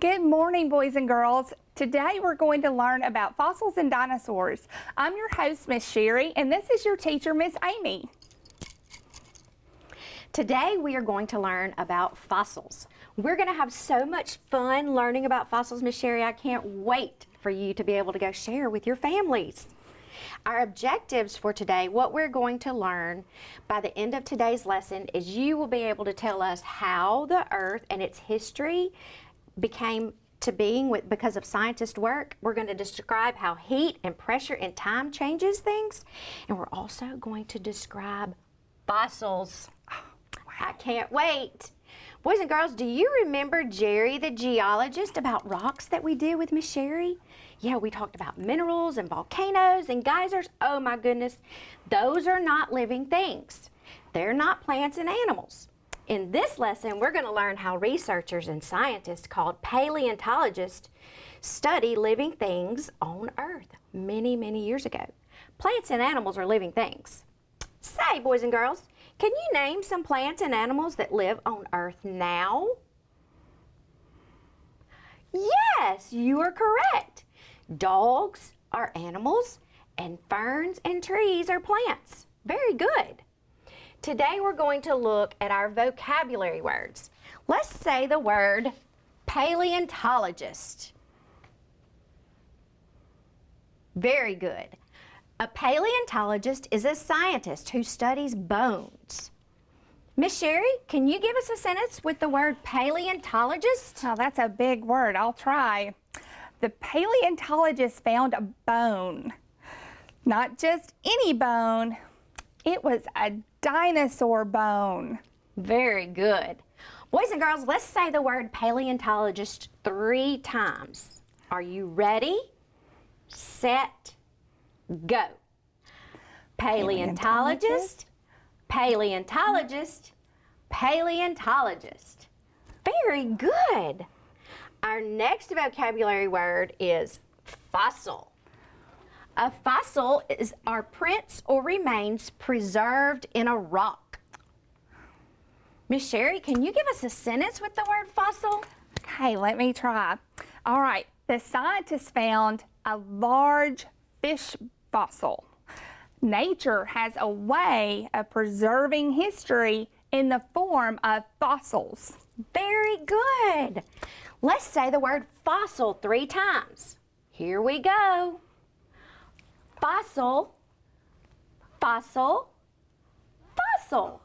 Good morning, boys and girls. Today we're going to learn about fossils and dinosaurs. I'm your host, Miss Sherry, and this is your teacher, Miss Amy. Today we are going to learn about fossils. We're going to have so much fun learning about fossils, Miss Sherry. I can't wait for you to be able to go share with your families. Our objectives for today, what we're going to learn by the end of today's lesson is you will be able to tell us how the Earth and its history became to being because of scientist work. We're going to describe how heat and pressure and time changes things. And we're also going to describe fossils. Oh, wow. I can't wait. Boys and girls, do you remember Jerry the Geologist about rocks that we did with Miss Sherry? Yeah, we talked about minerals and volcanoes and geysers. Oh my goodness, those are not living things. They're not plants and animals. In this lesson, we're going to learn how researchers and scientists called paleontologists study living things on Earth many, many years ago. Plants and animals are living things. Say, boys and girls, can you name some plants and animals that live on Earth now? Yes, you are correct. Dogs are animals, and ferns and trees are plants. Very good. Today we're going to look at our vocabulary words. Let's say the word paleontologist. Very good. A paleontologist is a scientist who studies bones. Miss Sherry, can you give us a sentence with the word paleontologist? Oh, that's a big word. I'll try. The paleontologist found a bone. Not just any bone. It was a dinosaur bone. Very good. Boys and girls, let's say the word paleontologist 3 times. Are you ready? Set, go. Paleontologist, paleontologist, paleontologist. Very good. Our next vocabulary word is fossil. A fossil are prints or remains preserved in a rock. Miss Sherry, can you give us a sentence with the word fossil? Okay, let me try. All right, the scientists found a large fish fossil. Nature has a way of preserving history in the form of fossils. Very good. Let's say the word fossil 3 times. Here we go. Fossil, fossil, fossil.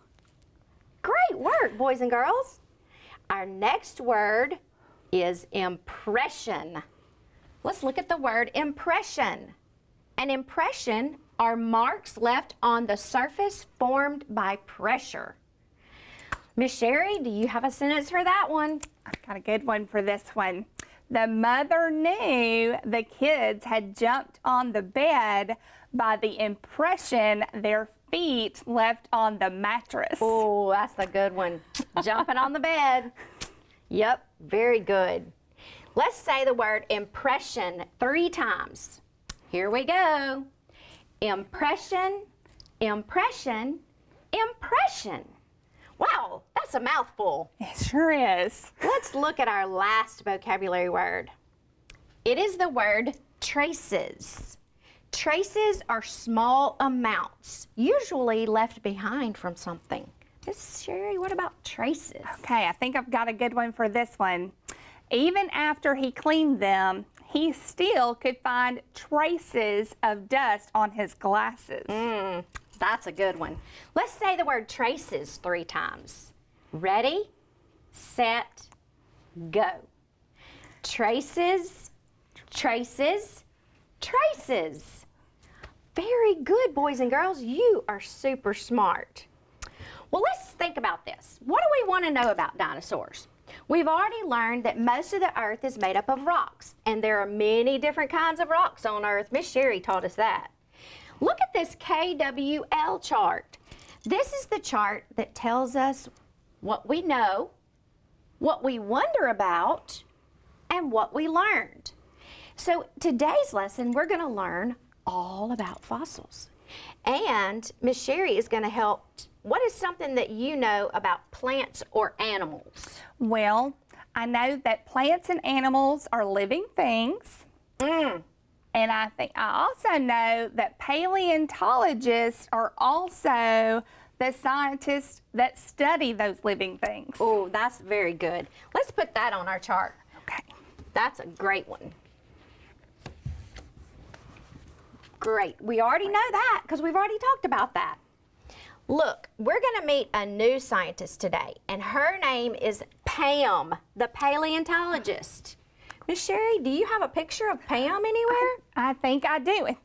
Great work, boys and girls. Our next word is impression. Let's look at the word impression. An impression are marks left on the surface formed by pressure. Miss Sherry, do you have a sentence for that one? I've got a good one for this one. The mother knew the kids had jumped on the bed by the impression their feet left on the mattress. Oh, that's a good one. Jumping on the bed. Yep, very good. Let's say the word impression 3 times. Here we go. Impression, impression, impression. Wow, that's a mouthful. It sure is. Let's look at our last vocabulary word. It is the word traces. Traces are small amounts, usually left behind from something. Miss Sherry, what about traces? Okay, I think I've got a good one for this one. Even after he cleaned them, he still could find traces of dust on his glasses. That's a good one. Let's say the word traces 3 times. Ready, set, go. Traces, traces, traces. Very good, boys and girls. You are super smart. Well, let's think about this. What do we want to know about dinosaurs? We've already learned that most of the Earth is made up of rocks, and there are many different kinds of rocks on Earth. Miss Sherry taught us that. Look at this KWL chart. This is the chart that tells us what we know, what we wonder about, and what we learned. So today's lesson, we're going to learn all about fossils. And Miss Sherry is going to help. What is something that you know about plants or animals? Well, I know that plants and animals are living things. And I also know that paleontologists are also the scientists that study those living things. Oh, that's very good. Let's put that on our chart. Okay. That's a great one. Great. We already know that because we've already talked about that. Look, we're going to meet a new scientist today, and her name is Pam the Paleontologist. Miss Sherry, do you have a picture of Pam anywhere? I think I do. You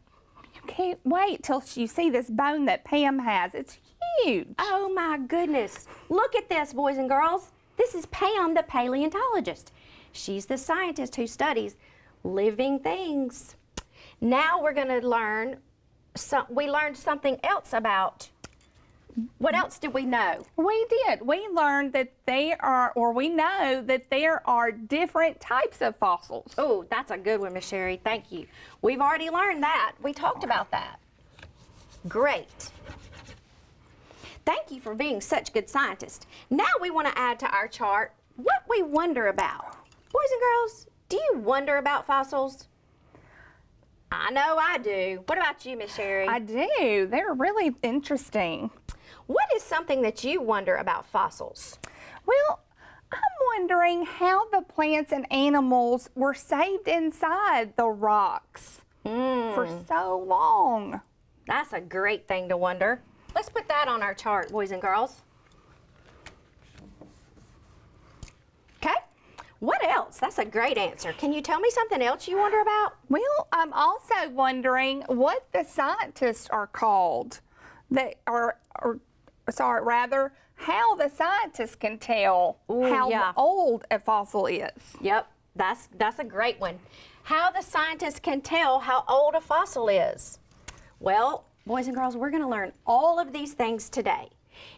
can't wait till you see this bone that Pam has. It's huge. Oh my goodness. Look at this, boys and girls. This is Pam the Paleontologist. She's the scientist who studies living things. Now we're going to learn, we learned something else about, what else did we know? We did. We learned that we know that there are different types of fossils. Oh, that's a good one, Miss Sherry. Thank you. We've already learned that. We talked about that. Great. Thank you for being such a good scientist. Now we want to add to our chart what we wonder about. Boys and girls, do you wonder about fossils? I know I do. What about you, Miss Sherry? I do. They're really interesting. What is something that you wonder about fossils? Well, I'm wondering how the plants and animals were saved inside the rocks for so long. That's a great thing to wonder. Let's put that on our chart, boys and girls. Okay. What else? That's a great answer. Can you tell me something else you wonder about? Well, I'm also wondering what the scientists are called how the scientists can tell how old a fossil is. Yep, that's a great one. How the scientists can tell how old a fossil is. Well, boys and girls, we're going to learn all of these things today.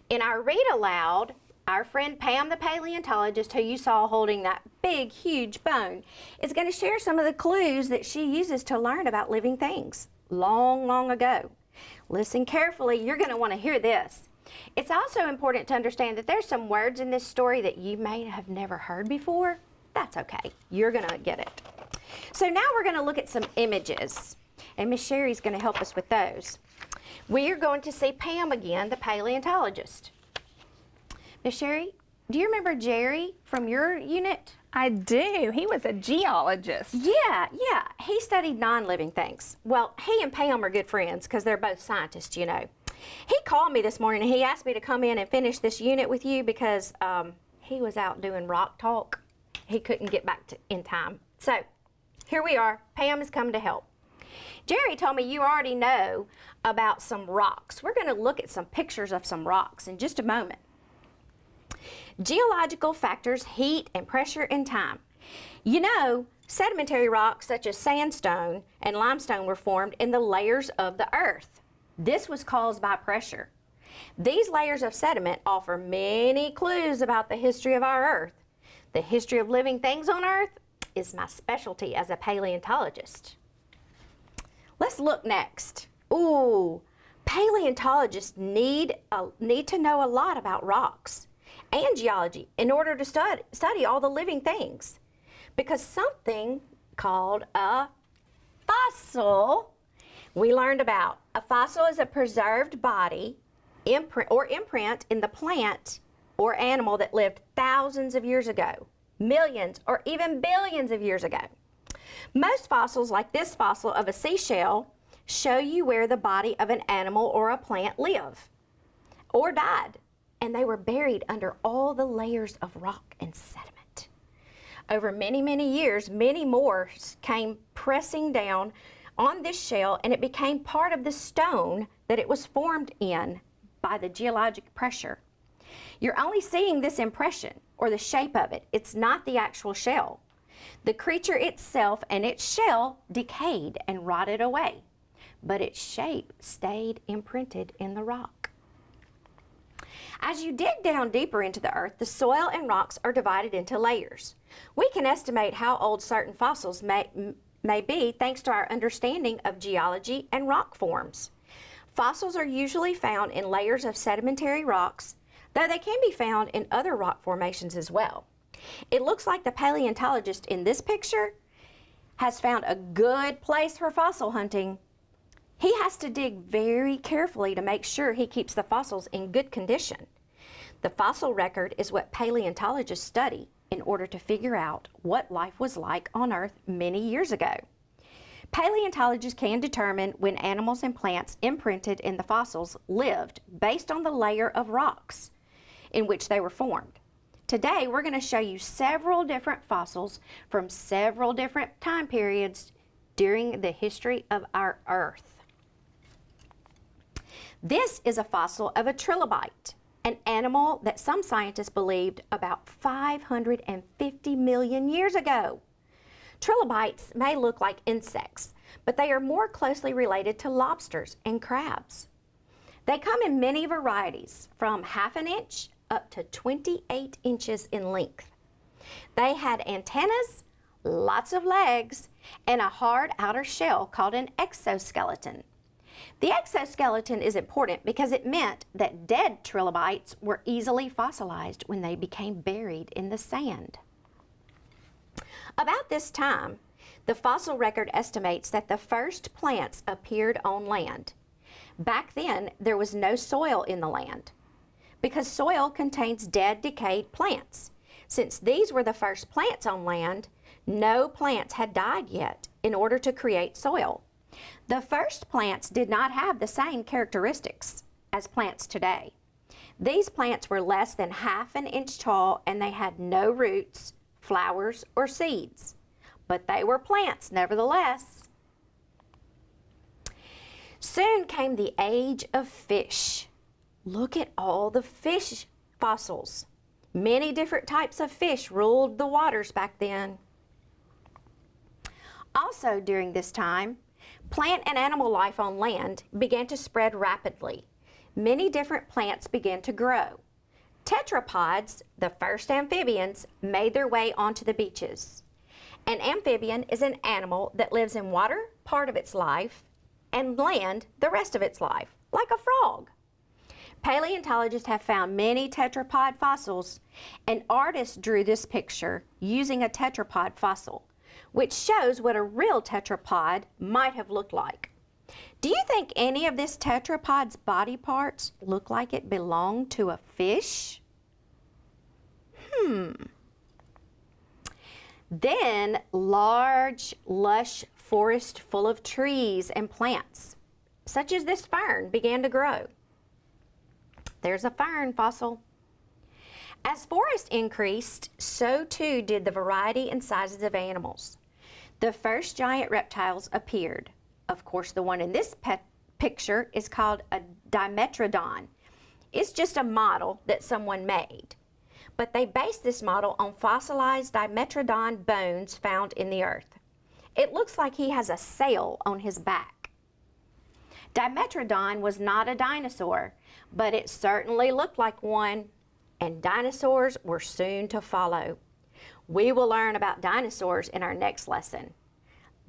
In our read aloud, our friend Pam the Paleontologist, who you saw holding that big, huge bone, is going to share some of the clues that she uses to learn about living things long, long ago. Listen carefully. You're going to want to hear this. It's also important to understand that there's some words in this story that you may have never heard before. That's okay. You're going to get it. So now we're going to look at some images, and Miss Sherry's going to help us with those. We are going to see Pam again, the paleontologist. Miss Sherry, do you remember Jerry from your unit? I do. He was a geologist. Yeah. He studied non-living things. Well, he and Pam are good friends because they're both scientists, you know. He called me this morning and he asked me to come in and finish this unit with you because he was out doing rock talk. He couldn't get back in time. So here we are. Pam has come to help. Jerry told me you already know about some rocks. We're going to look at some pictures of some rocks in just a moment. Geological factors, heat and pressure and time. You know, sedimentary rocks such as sandstone and limestone were formed in the layers of the earth. This was caused by pressure. These layers of sediment offer many clues about the history of our earth. The history of living things on earth is my specialty as a paleontologist. Let's look next. Ooh, paleontologists need to know a lot about rocks and geology in order to study all the living things. Because something called a fossil we learned about. A fossil is a preserved body imprint in the plant or animal that lived thousands of years ago, millions or even billions of years ago. Most fossils, like this fossil of a seashell, show you where the body of an animal or a plant lived or died, and they were buried under all the layers of rock and sediment. Over many, many years, many more came pressing down on this shell, and it became part of the stone that it was formed in by the geologic pressure. You're only seeing this impression or the shape of it. It's not the actual shell. The creature itself and its shell decayed and rotted away, but its shape stayed imprinted in the rock. As you dig down deeper into the earth, the soil and rocks are divided into layers. We can estimate how old certain fossils may be thanks to our understanding of geology and rock forms. Fossils are usually found in layers of sedimentary rocks, though they can be found in other rock formations as well. It looks like the paleontologist in this picture has found a good place for fossil hunting. He has to dig very carefully to make sure he keeps the fossils in good condition. The fossil record is what paleontologists study in order to figure out what life was like on Earth many years ago. Paleontologists can determine when animals and plants imprinted in the fossils lived based on the layer of rocks in which they were formed. Today, we're going to show you several different fossils from several different time periods during the history of our Earth. This is a fossil of a trilobite, an animal that some scientists believed about 550 million years ago. Trilobites may look like insects, but they are more closely related to lobsters and crabs. They come in many varieties, from half an inch up to 28 inches in length. They had antennas, lots of legs, and a hard outer shell called an exoskeleton. The exoskeleton is important because it meant that dead trilobites were easily fossilized when they became buried in the sand. About this time, the fossil record estimates that the first plants appeared on land. Back then, there was no soil in the land because soil contains dead, decayed plants. Since these were the first plants on land, no plants had died yet in order to create soil. The first plants did not have the same characteristics as plants today. These plants were less than half an inch tall and they had no roots, flowers, or seeds. But they were plants nevertheless. Soon came the age of fish. Look at all the fish fossils. Many different types of fish ruled the waters back then. Also during this time, plant and animal life on land began to spread rapidly. Many different plants began to grow. Tetrapods, the first amphibians, made their way onto the beaches. An amphibian is an animal that lives in water part of its life and land the rest of its life, like a frog. Paleontologists have found many tetrapod fossils, and artists drew this picture using a tetrapod fossil, which shows what a real tetrapod might have looked like. Do you think any of this tetrapod's body parts look like it belonged to a fish? Then large, lush forest full of trees and plants, such as this fern, began to grow. There's a fern fossil. As forest increased, so too did the variety and sizes of animals. The first giant reptiles appeared. Of course, the one in this picture is called a Dimetrodon. It's just a model that someone made. But they based this model on fossilized Dimetrodon bones found in the earth. It looks like he has a sail on his back. Dimetrodon was not a dinosaur, but it certainly looked like one, and dinosaurs were soon to follow. We will learn about dinosaurs in our next lesson.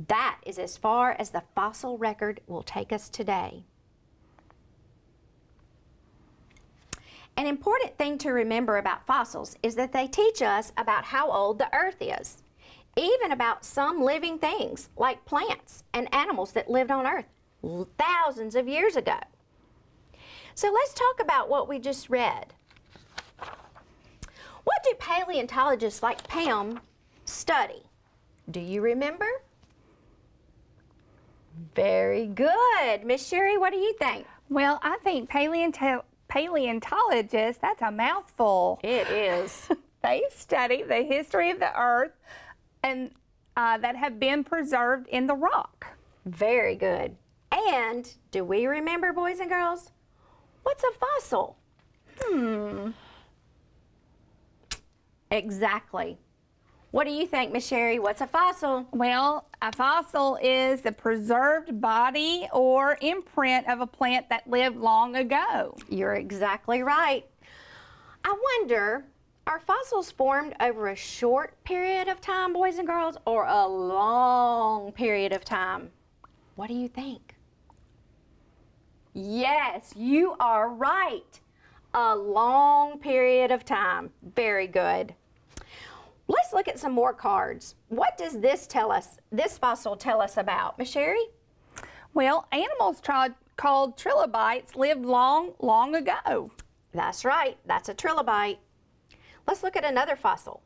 That is as far as the fossil record will take us today. An important thing to remember about fossils is that they teach us about how old the Earth is, even about some living things like plants and animals that lived on Earth thousands of years ago. So let's talk about what we just read. What do paleontologists like Pam study? Do you remember? Very good. Miss Sherry, what do you think? Well, I think paleontologists, that's a mouthful. It is. They study the history of the earth and that have been preserved in the rock. Very good. And do we remember, boys and girls? What's a fossil? Exactly. What do you think, Miss Sherry? What's a fossil? Well, a fossil is the preserved body or imprint of a plant that lived long ago. You're exactly right. I wonder, are fossils formed over a short period of time, boys and girls, or a long period of time? What do you think? Yes, you are right. A long period of time. Very good. Let's look at some more cards. What does this fossil tell us about? Miss Sherry? Well, animals called trilobites lived long, long ago. That's right. That's a trilobite. Let's look at another fossil.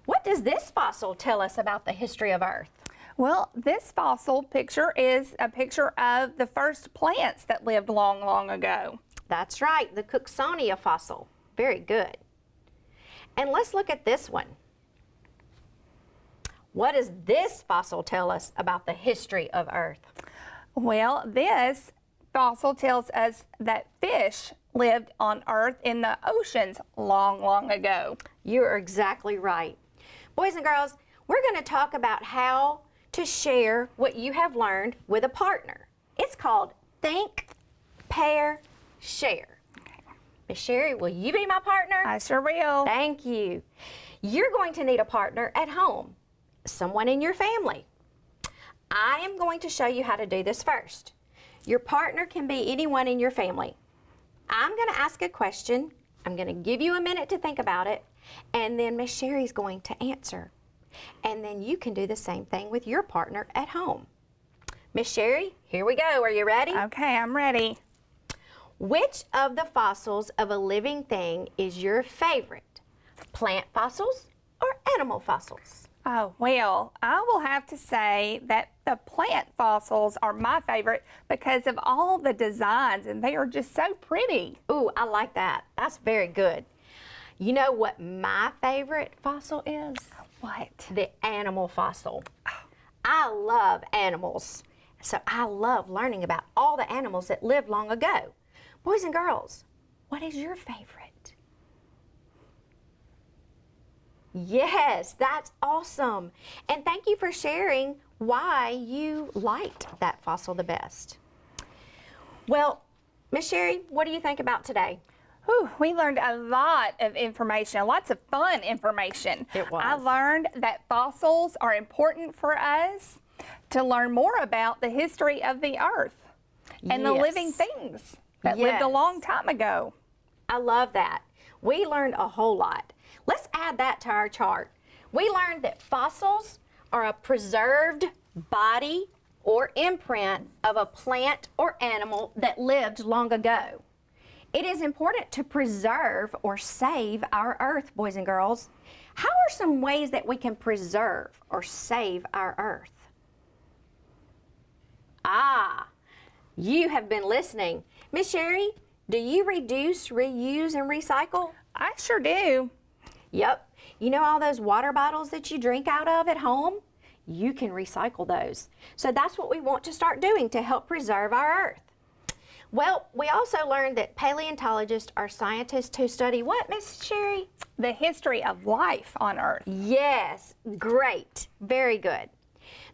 What does this fossil tell us about the history of Earth? Well, this fossil picture is a picture of the first plants that lived long, long ago. That's right, the Cooksonia fossil. Very good. And let's look at this one. What does this fossil tell us about the history of Earth? Well, this fossil tells us that fish lived on Earth in the oceans long, long ago. You are exactly right. Boys and girls, we're going to talk about how to share what you have learned with a partner. It's called Think, Pair, Share. Miss Sherry, will you be my partner? I sure will. Thank you. You're going to need a partner at home, someone in your family. I am going to show you how to do this first. Your partner can be anyone in your family. I'm going to ask a question. I'm going to give you a minute to think about it, and then Miss Sherry's going to answer. And then you can do the same thing with your partner at home. Miss Sherry, here we go. Are you ready? Okay, I'm ready. Which of the fossils of a living thing is your favorite? Plant fossils or animal fossils? Oh, well, I will have to say that the plant fossils are my favorite because of all the designs, and they are just so pretty. Ooh, I like that. That's very good. You know what my favorite fossil is? What? The animal fossil. I love animals, so I love learning about all the animals that lived long ago. Boys and girls, what is your favorite? Yes, that's awesome. And thank you for sharing why you liked that fossil the best. Well, Miss Sherry, what do you think about today? Whew, we learned a lot of information, lots of fun information. It was. I learned that fossils are important for us to learn more about the history of the Earth and the Yes. living things that lived a Yes. long time ago. I love that. We learned a whole lot. Let's add that to our chart. We learned that fossils are a preserved body or imprint of a plant or animal that lived long ago. It is important to preserve or save our Earth, boys and girls. How are some ways that we can preserve or save our Earth? Ah, you have been listening. Miss Sherry, do you reduce, reuse, and recycle? I sure do. Yep. You know all those water bottles that you drink out of at home? You can recycle those. So that's what we want to start doing to help preserve our Earth. Well, we also learned that paleontologists are scientists who study what, Miss Sherry? The history of life on Earth. Yes, great. Very good.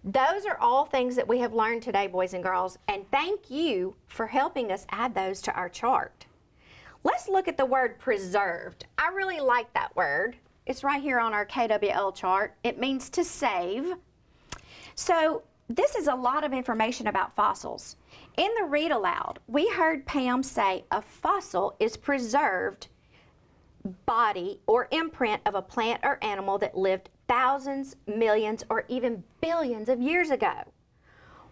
Those are all things that we have learned today, boys and girls, and thank you for helping us add those to our chart. Let's look at the word preserved. I really like that word. It's right here on our KWL chart. It means to save. So this is a lot of information about fossils. In the read aloud, we heard Pam say a fossil is preserved body or imprint of a plant or animal that lived thousands, millions, or even billions of years ago.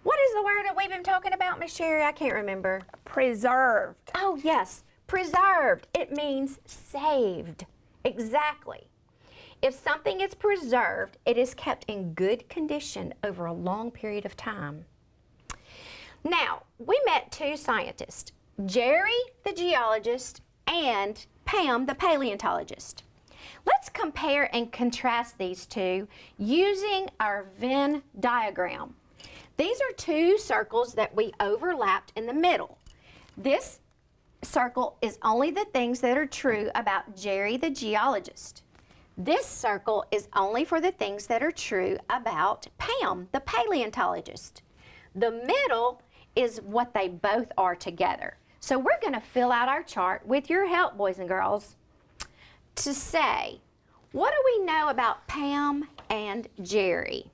What is the word that we've been talking about, Miss Sherry? I can't remember. Preserved. Oh, yes, preserved. It means saved. Exactly. If something is preserved, it is kept in good condition over a long period of time. Now, we met two scientists, Jerry the geologist and Pam the paleontologist. Let's compare and contrast these two using our Venn diagram. These are two circles that we overlapped in the middle. This circle is only the things that are true about Jerry the geologist. This circle is only for the things that are true about Pam the paleontologist. The middle is what they both are together. So we're going to fill out our chart with your help, boys and girls, to say, what do we know about Pam and Jerry?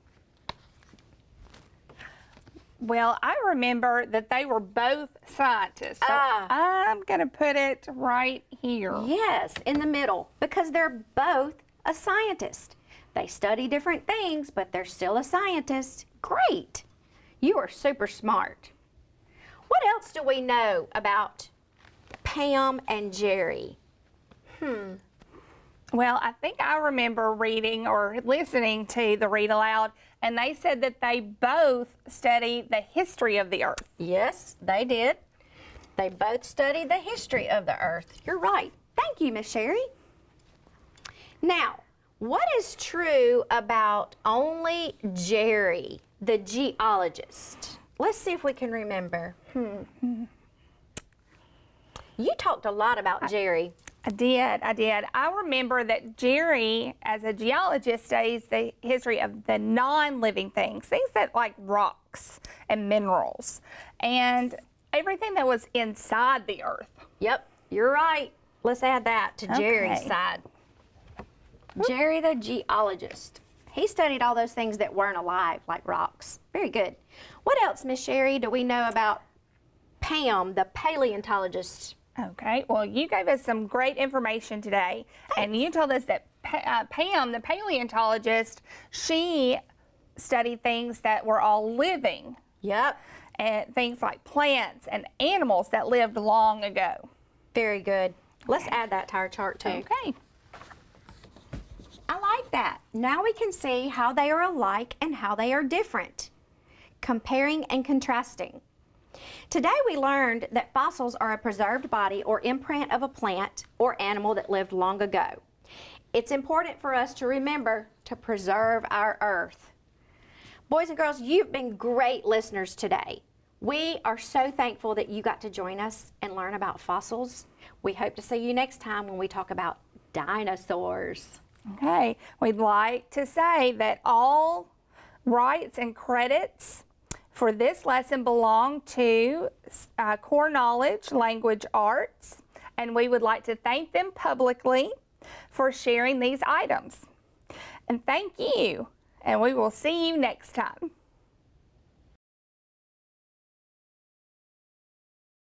Well, I remember that they were both scientists. So I'm going to put it right here. Yes, in the middle, because they're both a scientist. They study different things, but they're still a scientist. Great. You are super smart. What else do we know about Pam and Jerry? Well, I think I remember reading or listening to the read aloud, and they said that they both study the history of the Earth. Yes, they did. They both studied the history of the Earth. You're right. Thank you, Miss Sherry. Now, what is true about only Jerry, the geologist? Let's see if we can remember. You talked a lot about Jerry. I did. I remember that Jerry, as a geologist, studies the history of the non-living things that like rocks and minerals, and everything that was inside the Earth. Yep, you're right. Let's add that to Jerry's side. Jerry the geologist. He studied all those things that weren't alive, like rocks. Very good. What else, Miss Sherry, do we know about Pam, the paleontologist? Okay, well, you gave us some great information today, and you told us that Pam, the paleontologist, she studied things that were all living. Yep. And things like plants and animals that lived long ago. Very good. Let's add that to our chart too. Okay. I like that. Now we can see how they are alike and how they are different. Comparing and contrasting. Today we learned that fossils are a preserved body or imprint of a plant or animal that lived long ago. It's important for us to remember to preserve our Earth. Boys and girls, you've been great listeners today. We are so thankful that you got to join us and learn about fossils. We hope to see you next time when we talk about dinosaurs. Okay, we'd like to say that all rights and credits for this lesson belong to Core Knowledge Language Arts, and we would like to thank them publicly for sharing these items. And thank you, and we will see you next time.